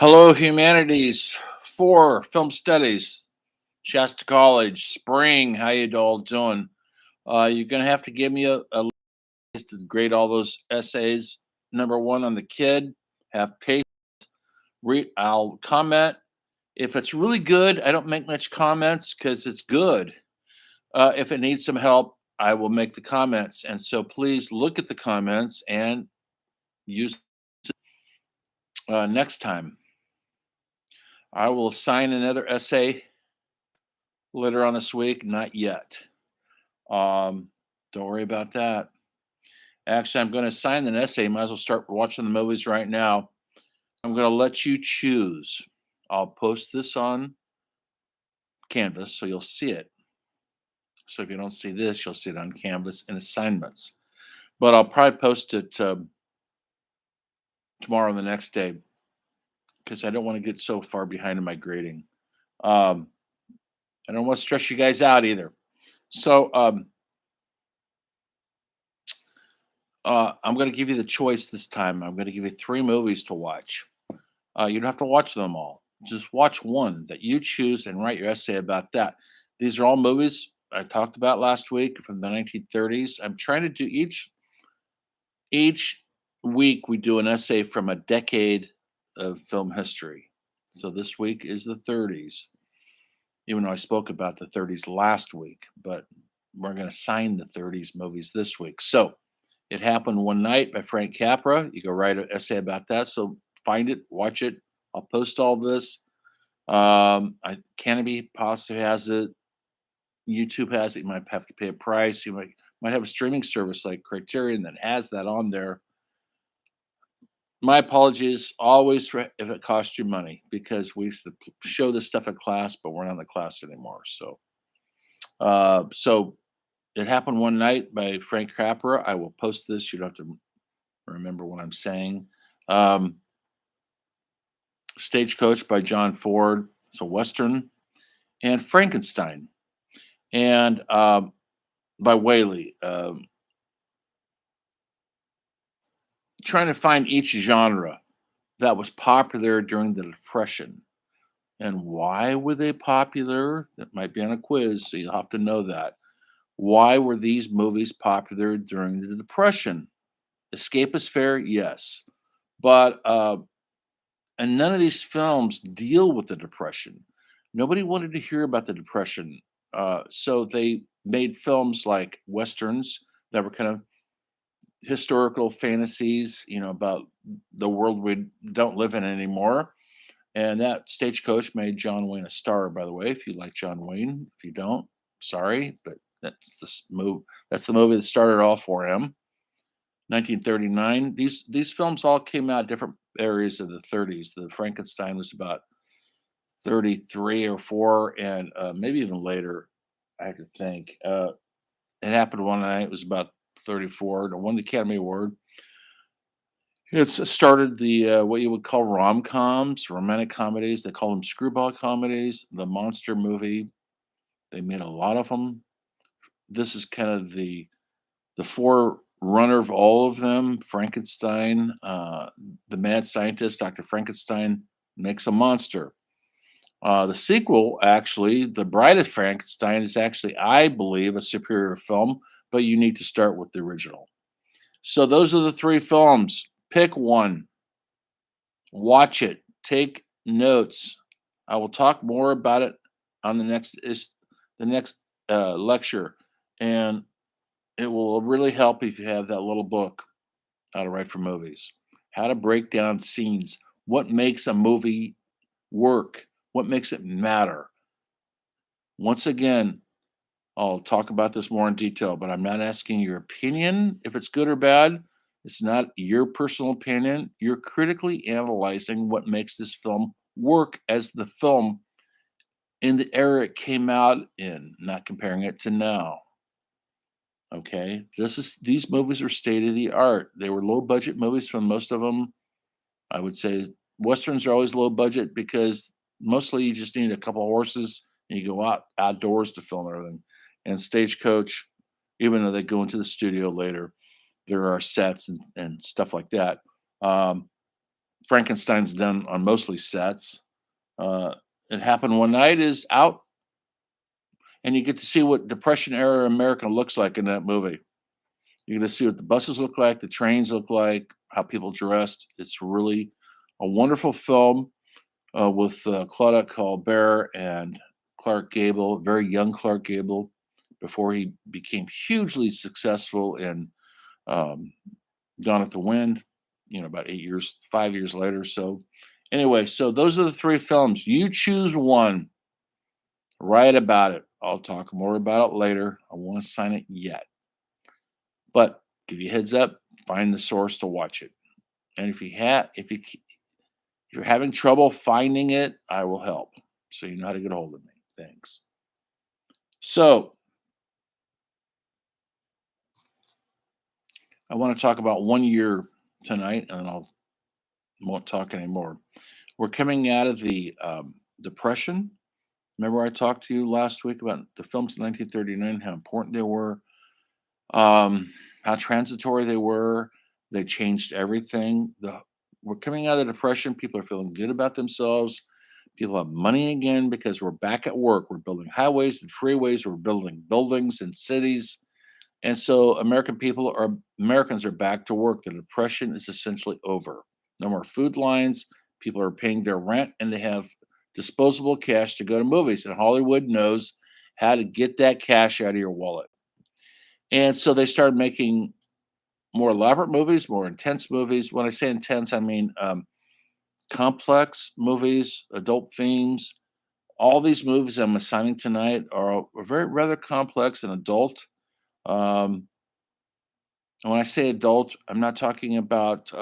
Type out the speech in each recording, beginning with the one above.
Hello, humanities. Four film studies. Shasta College. Spring. How you all doing? You're gonna have to give me a list to grade all those essays. Number one on the kid. Have patience. I'll comment if it's really good. I don't make much comments because it's good. If it needs some help, I will make the comments. And so please look at the comments and use next time. I will assign another essay later on this week. Not yet. Um, don't worry about that. Actually, I'm going to assign an essay. Might as well start watching the movies right now. I'm going to let you choose. I'll post this on Canvas so you'll see it. So if you don't see this, you'll see it on Canvas in assignments. But I'll probably post it tomorrow or the next day because I don't want to get so far behind in my grading. Um, I don't want to stress you guys out either. So I'm going to give you the choice this time. I'm going to give you three movies to watch. You don't have to watch them all. Just watch one that you choose and write your essay about that. These are all movies I talked about last week from the 1930s. I'm trying to do each week we do an essay from a decade of film history. So this week is the 30s, even though I spoke about the 30s last week, but we're going to sign the 30s movies this week. So It Happened One Night by Frank Capra. You go write an essay about that. So find it, watch it. I'll post all this. Canopy possibly has it. YouTube has it. You might have to pay a price. You might have a streaming service like Criterion that has that on there. My apologies always for if it costs you money because we used to show this stuff in class, but we're not in the class anymore. So It Happened One Night by Frank Capra. I will post this. You don't have to remember what I'm saying. Um, Stagecoach by John Ford. It's a Western. And Frankenstein and by Whaley. Trying to find each genre that was popular during the Depression. And why were they popular? That might be on a quiz, so you'll have to know that. Why were these movies popular during the Depression? Escapist fare, yes. But and none of these films deal with the Depression. Nobody wanted to hear about the Depression. So they made films like Westerns that were kind of historical fantasies, about the world we don't live in anymore. And that Stagecoach made John Wayne a star, by the way. If you like John Wayne, if you don't, sorry, but That's the movie that started all for him. 1939. These films all came out different areas of the 30s. The Frankenstein was about 33 or four, and maybe even later. I have to think. It Happened One Night was about 34. It won the Academy Award. It's started the what you would call rom-coms, romantic comedies. They call them screwball comedies. The monster movie. They made a lot of them. This is kind of the forerunner of all of them. Frankenstein, the mad scientist, Dr. Frankenstein, makes a monster. The sequel, actually, The Bride of Frankenstein, is actually, I believe, a superior film, but you need to start with the original. So those are the three films. Pick one, watch it, take notes. I will talk more about it on the next lecture, and it will really help if you have that little book, How to Write for Movies, how to break down scenes, what makes a movie work, what makes it matter. Once again, I'll talk about this more in detail, but I'm not asking your opinion if it's good or bad. It's not your personal opinion. You're critically analyzing what makes this film work as the film in the era it came out in, not comparing it to now. Okay, these movies are state of the art. They were low budget movies for most of them. I would say westerns are always low budget because mostly you just need a couple horses and you go outdoors to film everything. And Stagecoach, even though they go into the studio later, there are sets and stuff like that. Um, Frankenstein's done on mostly sets. Uh, it Happened One Night is out, and you get to see what Depression era America looks like in that movie. You get to see what the buses look like, the trains look like, how people dressed. It's really a wonderful film with Claudette Colbert and Clark Gable, very young Clark Gable, before he became hugely successful in um, Gone with the Wind. About 8 years, 5 years later. So, anyway, so those are the three films. You choose one, write about it. I'll talk more about it later. I won't assign it yet, but give you a heads up. Find the source to watch it, and if you're having trouble finding it, I will help. So you know how to get a hold of me. Thanks. So I want to talk about 1 year tonight, and then I won't talk anymore. We're coming out of the Depression. Remember, I talked to you last week about the films in 1939, how important they were, how transitory they were. They changed everything. We're coming out of the Depression. People are feeling good about themselves. People have money again because we're back at work. We're building highways and freeways. We're building buildings and cities. And so Americans are back to work. The depression is essentially over. No more food lines. People are paying their rent and they have disposable cash to go to movies. And Hollywood knows how to get that cash out of your wallet. And so they started making more elaborate movies, more intense movies. When I say intense, I mean complex movies, adult themes. All these movies I'm assigning tonight are very rather complex and adult. Um, and when I say adult, I'm not talking about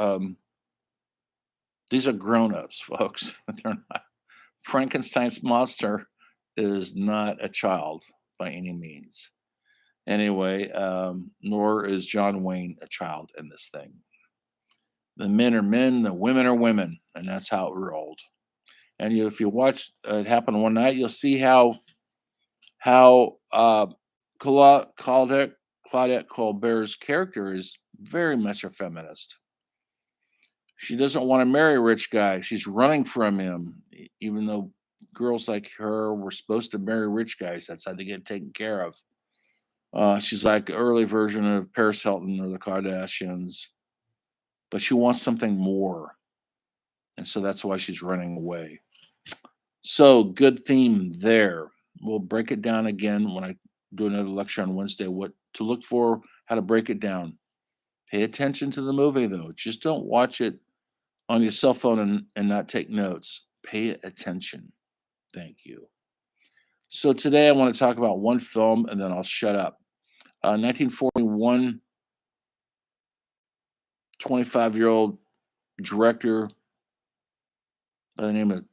these are grown-ups, folks. They're not. Frankenstein's monster is not a child by any means. Anyway, nor is John Wayne a child in this thing. The men are men, the women are women, and that's how it rolled. And if you watch It Happen One Night, you'll see how Claudette Colbert's character is very much a feminist. She doesn't want to marry a rich guy. She's running from him, even though girls like her were supposed to marry rich guys. That's how they get taken care of. She's like the early version of Paris Hilton or the Kardashians, but she wants something more. And so that's why she's running away. So, good theme there. We'll break it down again when I do another lecture on Wednesday. What to look for, how to break it down. Pay attention to the movie, though. Just don't watch it on your cell phone and not take notes. Pay attention. Thank you. So, today I want to talk about one film and then I'll shut up. 1941, 25-year-old director by the name of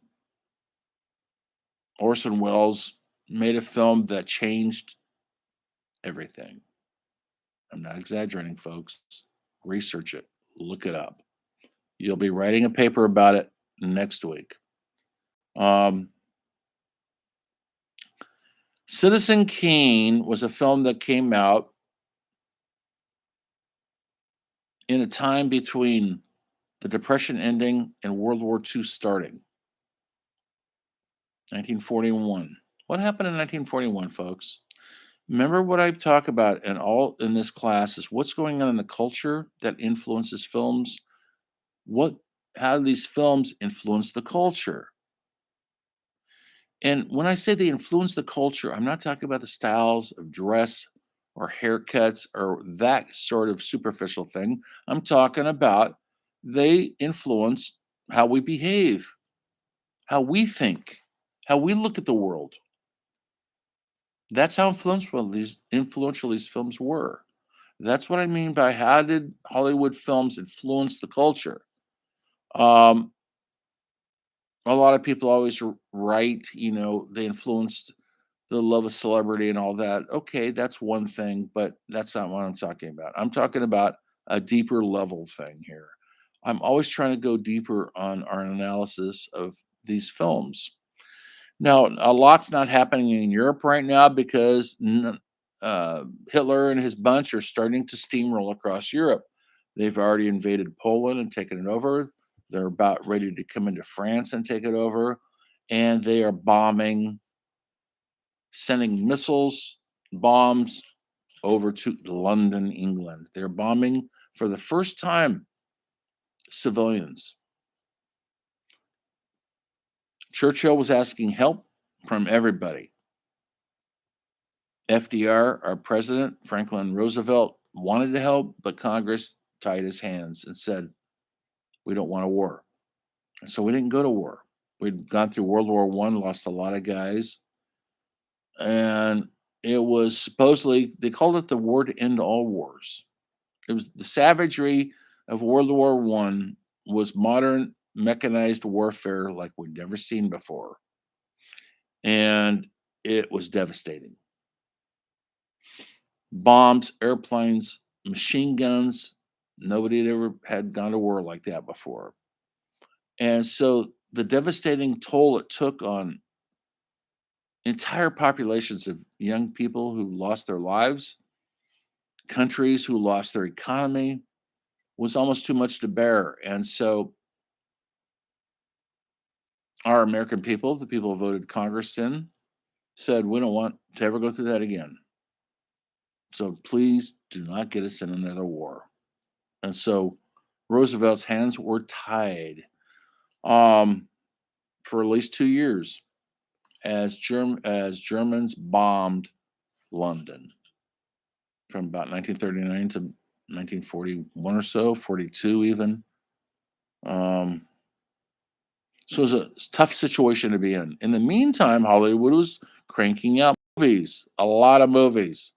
Orson Welles made a film that changed everything. I'm not exaggerating, folks. Research it, look it up. You'll be writing a paper about it next week. Um, Citizen Kane was a film that came out in a time between the Depression ending and World War II starting, 1941. What happened in 1941, folks? Remember what I talk about in this class is what's going on in the culture that influences films. What How do these films influence the culture? And when I say they influence the culture, I'm not talking about the styles of dress or haircuts or that sort of superficial thing. I'm talking about they influence how we behave, how we think, how we look at the world. That's how influential these films were. That's what I mean by how did Hollywood films influence the culture? Um, a lot of people always write, they influenced the love of celebrity and all that. Okay, that's one thing, but that's not what I'm talking about. I'm talking about a deeper level thing here. I'm always trying to go deeper on our analysis of these films. Now, a lot's not happening in Europe right now because Hitler and his bunch are starting to steamroll across Europe. They've already invaded Poland and taken it over. They're about ready to come into France and take it over, and they are bombing, sending missiles, bombs over to London, England. They're bombing for the first time civilians. Churchill was asking help from everybody. FDR, our president, Franklin Roosevelt, wanted to help, but Congress tied his hands and said, we don't want a war. And so we didn't go to war. We'd gone through World War One, lost a lot of guys, and it was supposedly they called it the war to end all wars. It was the savagery of World War One was modern mechanized warfare like we'd never seen before, and it was devastating. Bombs, airplanes, machine guns. Nobody had ever had gone to war like that before. And so the devastating toll it took on entire populations of young people who lost their lives, countries who lost their economy, was almost too much to bear. And so our American people, the people who voted Congress in, said, we don't want to ever go through that again. So please do not get us in another war. And so Roosevelt's hands were tied um, for at least 2 years as Germans bombed London from about 1939 to 1941 or so, 42 even. Um, so it was a tough situation to be in. In the meantime, Hollywood was cranking out movies, a lot of movies.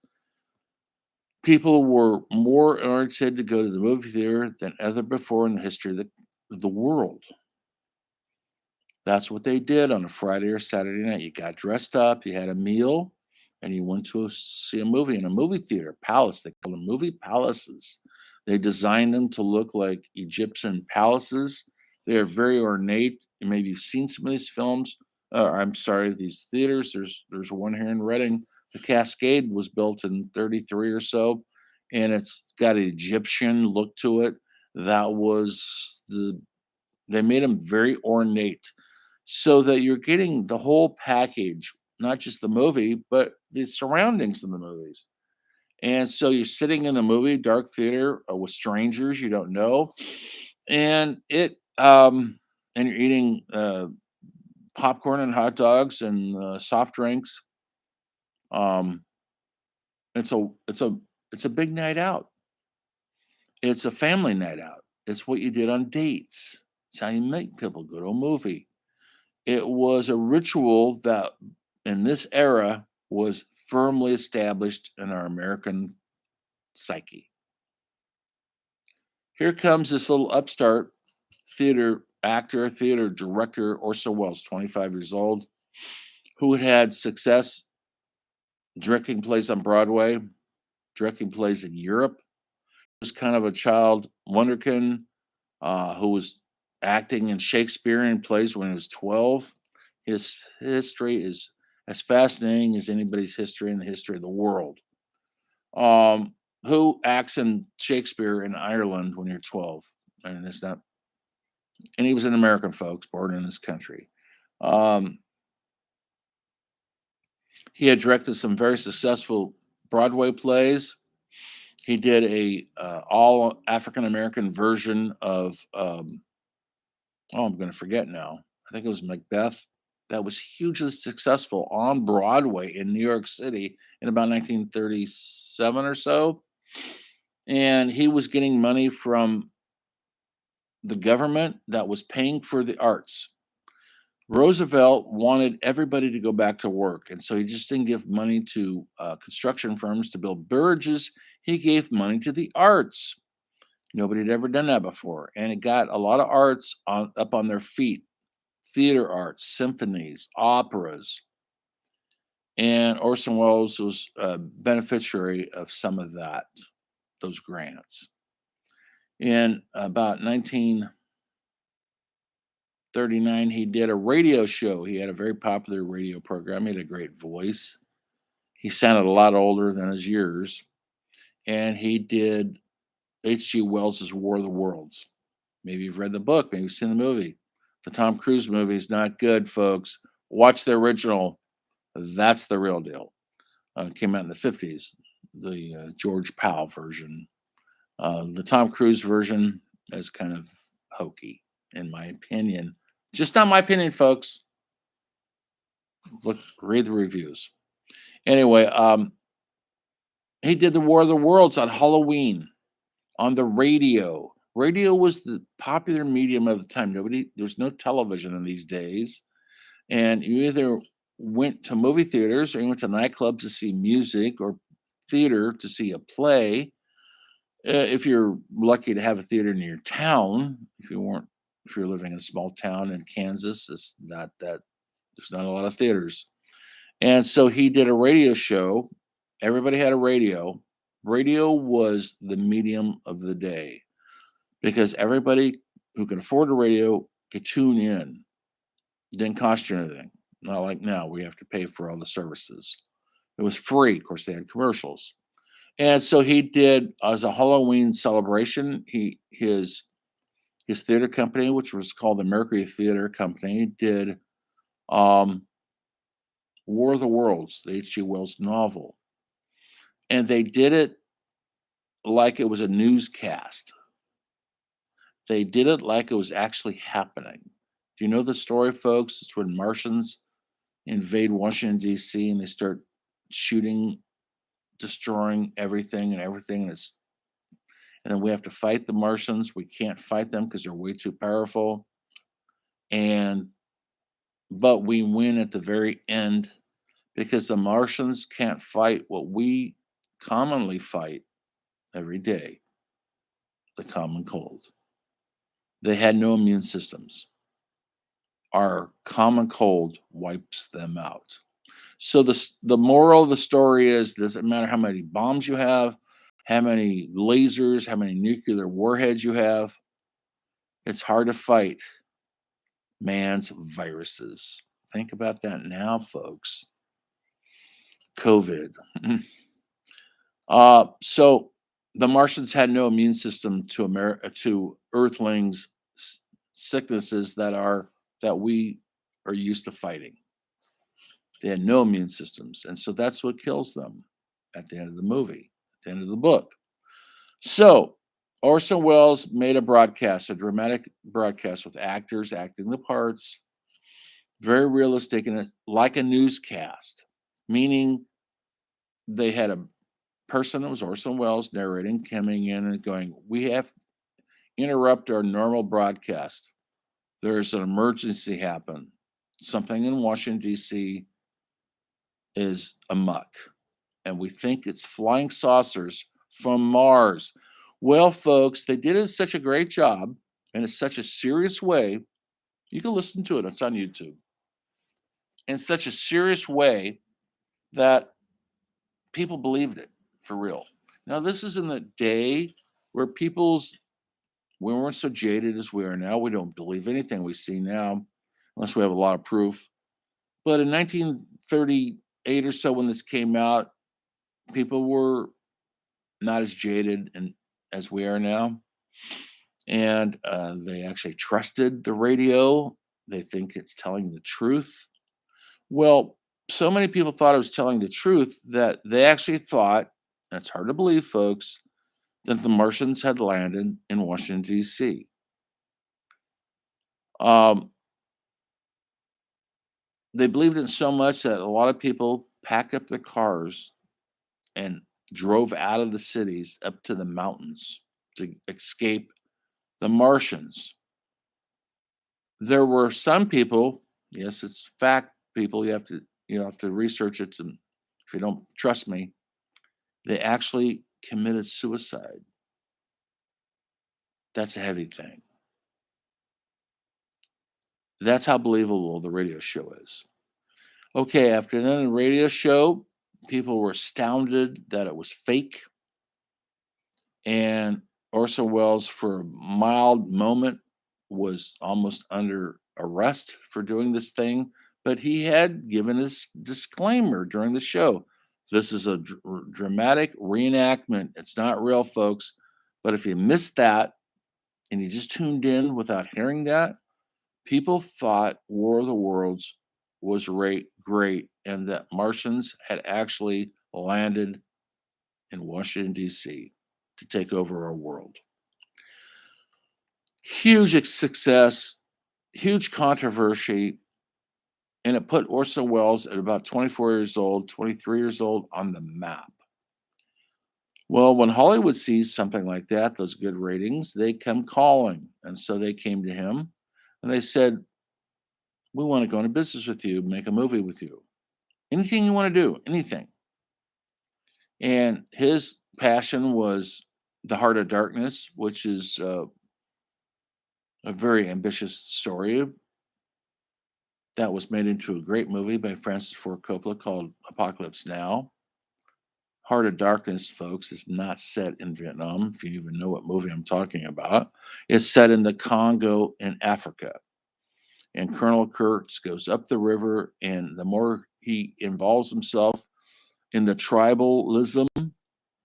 People were more oriented to go to the movie theater than ever before in the history of the world. That's what they did on a Friday or Saturday night. You got dressed up, you had a meal, and you went to see a movie in a movie theater, palace. They call them movie palaces. They designed them to look like Egyptian palaces. They are very ornate. And maybe you've seen some of these films. I'm sorry, these theaters. There's one here in Reading. The Cascade was built in 33 or so, and it's got an Egyptian look to it. That was they made them very ornate so that you're getting the whole package, not just the movie, but the surroundings of the movies. And so you're sitting in a movie, dark theater with strangers you don't know, and and you're eating popcorn and hot dogs and soft drinks. Um, it's a it's a it's a big night out. It's a family night out. It's what you did on dates. It's how you make people go to a movie. It was a ritual that, in this era, was firmly established in our American psyche. Here comes this little upstart theater actor, theater director, Orson Welles, 25 years old, who had had success directing plays on Broadway, directing plays in Europe. He was kind of a child wonderkin who was acting in Shakespearean plays when he was 12. His history is as fascinating as anybody's history in the history of the world. Who acts in Shakespeare in Ireland when you're 12? I mean, it's not, and he was an American, folks, born in this country. Um, he had directed some very successful Broadway plays. He did a all African American version of oh, I'm going to forget now. I think it was Macbeth. That was hugely successful on Broadway in New York City in about 1937 or so. And he was getting money from the government that was paying for the arts. Roosevelt wanted everybody to go back to work. And so he just didn't give money to construction firms to build bridges. He gave money to the arts. Nobody had ever done that before. And it got a lot of arts up on their feet, theater arts, symphonies, operas. And Orson Welles was a beneficiary of some of that, those grants. In about 1939, he did a radio show. He had a very popular radio program. He had a great voice. He sounded a lot older than his years. And he did H.G. Wells's War of the Worlds. Maybe you've read the book, maybe you've seen the movie. The Tom Cruise movie is not good, folks. Watch the original. That's the real deal. Came out in the 50s, the George Powell version. The Tom Cruise version is kind of hokey, in my opinion. Just not my opinion, folks. Look, read the reviews. Anyway, he did the War of the Worlds on Halloween on the radio. Radio was the popular medium of the time. There was no television in these days. And you either went to movie theaters or you went to nightclubs to see music or theater to see a play. If you're lucky to have a theater near your town, if you're living in a small town in Kansas, it's not that there's not a lot of theaters. And so he did a radio show. Everybody had a radio. Radio was the medium of the day because everybody who could afford a radio could tune in. Didn't cost you anything. Not like now, we have to pay for all the services. It was free. Of course, they had commercials. And so he did as a Halloween celebration, his theater company, which was called the Mercury Theater Company, did um, War of the Worlds, the H.G. Wells novel. And they did it like it was a newscast. They did it like it was actually happening. Do you know the story, folks? It's when Martians invade Washington, D.C., and they start shooting, destroying everything and everything. And then we have to fight the Martians. We can't fight them because they're way too powerful. And but we win at the very end because the Martians can't fight what we commonly fight every day, the common cold. They had no immune systems. Our common cold wipes them out. So the moral of the story is doesn't matter how many bombs you have, how many lasers, how many nuclear warheads you have, it's hard to fight man's viruses. Think about that now, folks. COVID. So the Martians had no immune system to to Earthlings' sicknesses that we are used to fighting. They had no immune systems, and so that's what kills them at the end of the movie, at the end of the book. So Orson Welles made a dramatic broadcast with actors acting the parts, very realistic and it's like a newscast, meaning they had a person that was Orson Welles narrating, coming in and going, "We have to interrupt our normal broadcast. There's an emergency happen. Something in Washington, D.C. is amuck, and we think it's flying saucers from Mars." Well, folks, they did it in such a great job and in such a serious way. You can listen to it, it's on YouTube. In such a serious way that people believed it for real. Now, this is in the day where we weren't so jaded as we are now. We don't believe anything we see now unless we have a lot of proof. But in 1938 or so, when this came out, people were not as jaded and as we are now, and they actually trusted the radio. They think it's telling the truth. Well, so many people thought it was telling the truth that they actually thought, and it's hard to believe, folks, that the Martians had landed in Washington, D.C. Um, they believed it so much that a lot of people packed up their cars and drove out of the cities up to the mountains to escape the Martians. There were some people, yes, it's fact, people, you have to research it and if you don't trust me, they actually committed suicide. That's a heavy thing. That's how believable the radio show is. Okay, after the radio show, people were astounded that it was fake. And Orson Welles, for a mild moment, was almost under arrest for doing this thing. But he had given his disclaimer during the show. This is a dramatic reenactment. It's not real, folks. But if you missed that, and you just tuned in without hearing that, people thought War of the Worlds was great and that Martians had actually landed in Washington, D.C. to take over our world. Huge success, huge controversy, and it put Orson Welles at about 24 years old, 23 years old on the map. Well, when Hollywood sees something like that, those good ratings, they come calling. And so they came to him and they said, "We want to go into business with you, make a movie with you. Anything you want to do, anything." And his passion was The Heart of Darkness, which is a very ambitious story that was made into a great movie by Francis Ford Coppola called Apocalypse Now. Heart of Darkness, folks, is not set in Vietnam, if you even know what movie I'm talking about. It's set in the Congo in Africa. And Colonel Kurtz goes up the river, and the more he involves himself in the tribalism,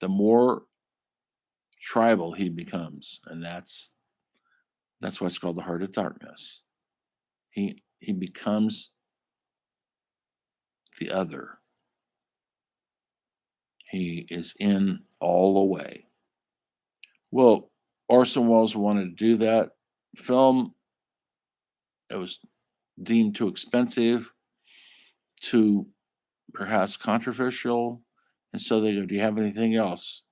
the more tribal he becomes. And that's why it's called the Heart of Darkness. He becomes the other. He is in all the way. Well, Orson Welles wanted to do that film. It was deemed too expensive, too perhaps controversial. And so they go, "Do you have anything else?"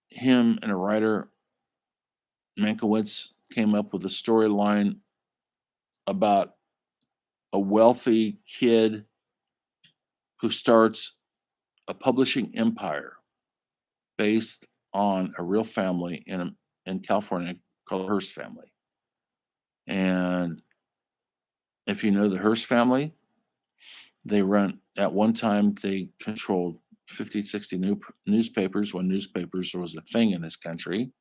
Him and a writer, Mankiewicz, came up with a storyline about a wealthy kid who starts a publishing empire based on a real family in California called the Hearst family. And if you know the Hearst family, they run at one time they controlled 50, 60 newspapers when newspapers was a thing in this country.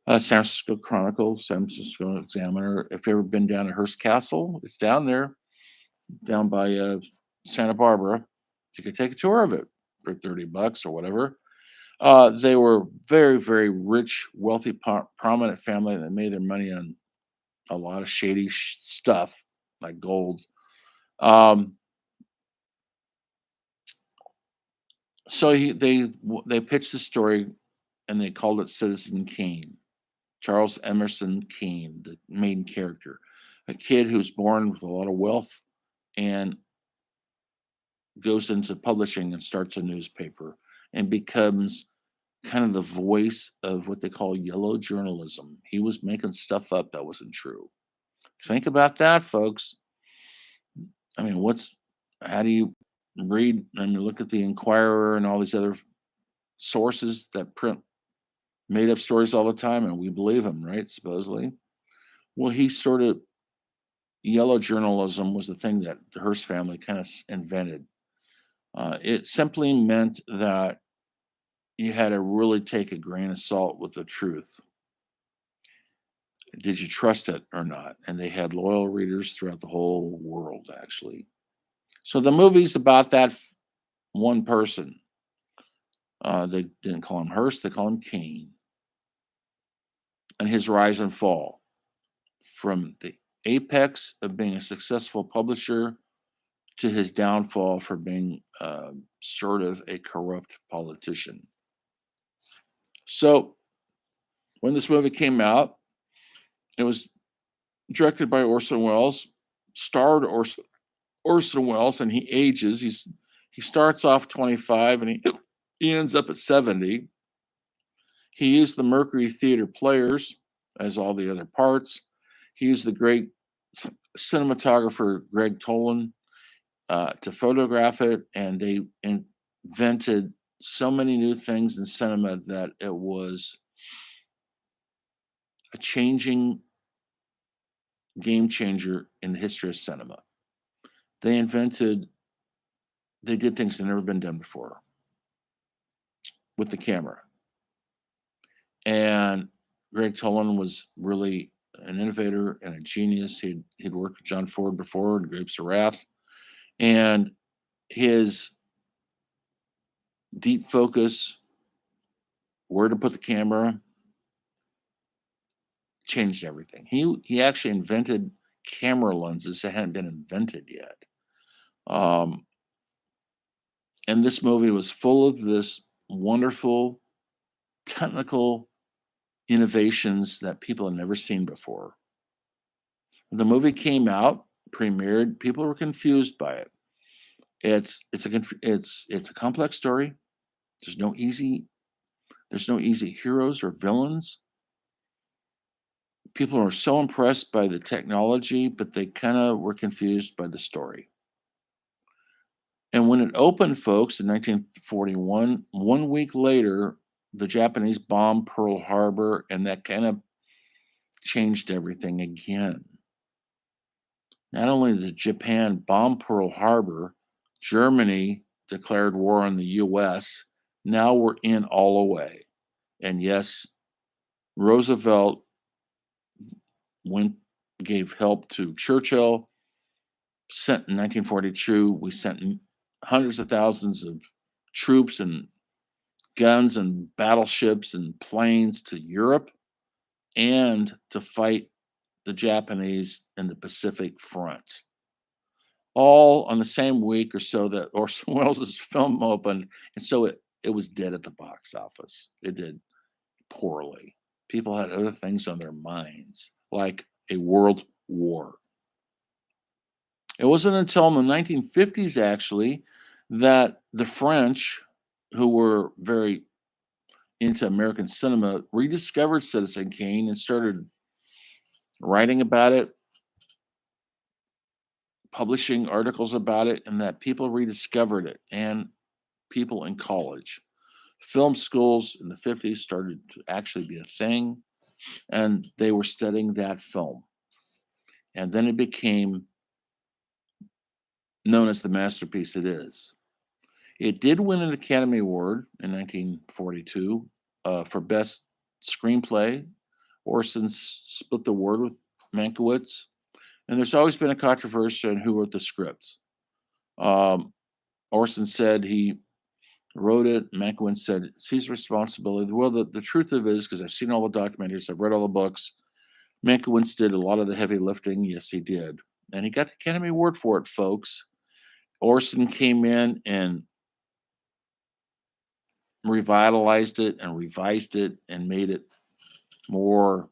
San Francisco Chronicle, San Francisco Examiner. If you've ever been down to Hearst Castle, it's down there, down by Santa Barbara. You could take a tour of it for $30 or whatever. They were very, very rich, wealthy, prominent family that made their money on a lot of shady stuff like gold. Um, so they pitched the story and they called it Citizen Kane. Charles Emerson Kane, the main character, a kid who's born with a lot of wealth and goes into publishing and starts a newspaper and becomes kind of the voice of what they call yellow journalism. He was making stuff up that wasn't true. Think about that, folks. I mean, how do you read and you look at the Inquirer and all these other sources that print made up stories all the time and we believe them, right? Supposedly. Well, he sort of yellow journalism was the thing that the Hearst family kind of invented. It simply meant that you had to really take a grain of salt with the truth. Did you trust it or not? And they had loyal readers throughout the whole world, actually. So the movie's about that one person. They didn't call him Hearst, they call him Kane, and his rise and fall from the apex of being a successful publisher to his downfall for being sort of a corrupt politician. So when this movie came out, it was directed by Orson Welles, starred Orson Welles, and he ages. He starts off 25 and he ends up at 70. He used the Mercury Theater Players as all the other parts. He used the great cinematographer Greg Tolan to photograph it, and they invented so many new things in cinema that it was a changing game changer in the history of cinema. They invented, they did things that never been done before with the camera. And Greg Tolan was really an innovator and a genius. He'd worked with John Ford before in Grapes of Wrath. And his deep focus, where to put the camera, changed everything. He actually invented camera lenses that hadn't been invented yet. Um, and this movie was full of this wonderful technical innovations that people had never seen before. The movie came out, premiered, people were confused by it. It's a complex story. There's no easy there's no easy heroes or villains. People are so impressed by the technology, but they kind of were confused by the story. And when it opened, folks, in 1941, 1 week later, the Japanese bombed Pearl Harbor, and that kind of changed everything again. Not only did Japan bomb Pearl Harbor, Germany declared war on the US. Now we're in all the way. And yes, Roosevelt went gave help to Churchill. Sent in 1942, we sent hundreds of thousands of troops and guns and battleships and planes to Europe and to fight the Japanese in the Pacific Front. All on the same week or so that Orson Welles' film opened, and so it was dead at the box office. It did poorly. People had other things on their minds, like a world war. It wasn't until in the 1950s, actually, that the French, who were very into American cinema, rediscovered Citizen Kane and started writing about it, publishing articles about it, and that people rediscovered it, and people in college. Film schools in the 50s started to actually be a thing, and they were studying that film. And then it became known as the masterpiece it is. It did win an Academy Award in 1942 for Best Screenplay. Orson split the award with Mankiewicz. And there's always been a controversy on who wrote the script. Um, Orson said he wrote it. Mankiewicz said it's his responsibility. Well, the truth of it is, because I've seen all the documentaries, I've read all the books, Mankiewicz did a lot of the heavy lifting. Yes, he did. And he got the Academy Award for it, folks. Orson came in and revitalized it and revised it and made it more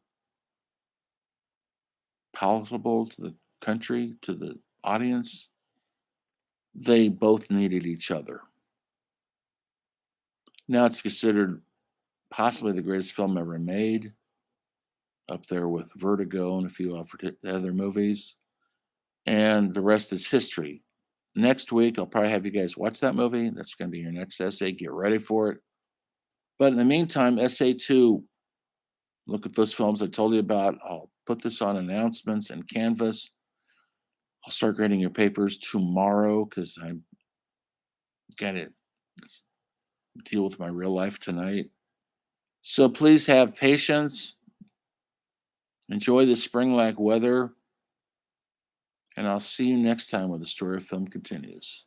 palatable to the country, to the audience. They both needed each other. Now it's considered possibly the greatest film ever made, up there with Vertigo and a few other movies. And the rest is history. Next week, I'll probably have you guys watch that movie. That's going to be your next essay. Get ready for it. But in the meantime, essay two, look at those films I told you about. I'll put this on announcements and Canvas. I'll start grading your papers tomorrow because I got to deal with my real life tonight. So please have patience. Enjoy the spring-like weather. And I'll see you next time where the story of film continues.